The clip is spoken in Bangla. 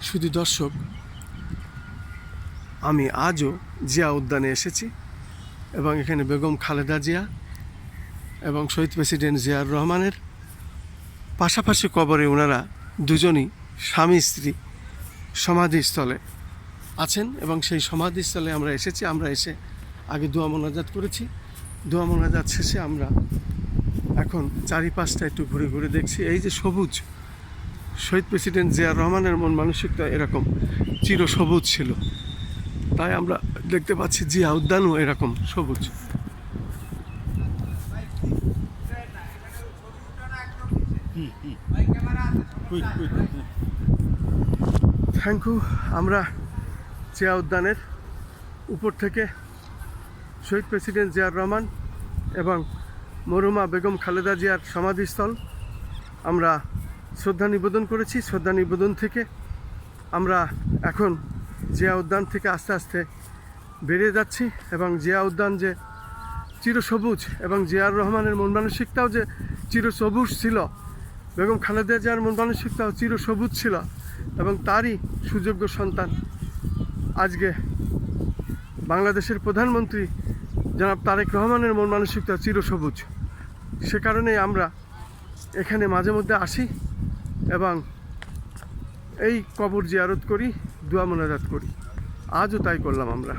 শুধু দর্শক, আমি আজও জিয়া উদ্যানে এসেছি এবং এখানে বেগম খালেদা জিয়া এবং শহীদ প্রেসিডেন্ট জিয়াউর রহমানের পাশাপাশি কবরে ওনারা দুজনই স্বামী স্ত্রী সমাধিস্থলে আছেন এবং সেই সমাধিস্থলে আমরা এসেছি। আমরা এসে আগে দোয়া মোনাজাত করেছি। দোয়া মোনাজাত শেষে আমরা এখন চারিপাশটা একটু ঘুরে ঘুরে দেখছি। এই যে সবুজ, শহীদ প্রেসিডেন্ট জিয়াউর রহমানের মন মানসিকতা এরকম চিরসবুজ ছিল, তাই আমরা দেখতে পাচ্ছি জিয়া উদ্যানও এরকম সবুজ। Thank you. আমরা জিয়া উদ্যানের উপর থেকে শহীদ প্রেসিডেন্ট জিয়াউর রহমান এবং মরহুমা বেগম খালেদা জিয়ার সমাধিস্থল আমরা শ্রদ্ধা নিবেদন করেছি। শ্রদ্ধা নিবেদন থেকে আমরা এখন জিয়া উদ্যান থেকে আস্তে আস্তে বেরিয়ে যাচ্ছি এবং জিয়া উদ্যান যে চিরসবুজ এবং জিয়াউর রহমানের মন মানসিকতাও যে চিরসবুজ ছিল, বেগম খালেদা জিয়ার মন মানসিকতাও চিরসবুজ ছিল এবং তারই সুযোগ্য সন্তান আজকে বাংলাদেশের প্রধানমন্ত্রী জনাব তারেক রহমানের মন মানসিকতা চিরসবুজ। সে কারণেই আমরা এখানে মাঝে মধ্যে আসি এবং এই কবর জিয়ারত করি, দোয়া মোনাজাত করি। আজও তাই করলাম আমরা।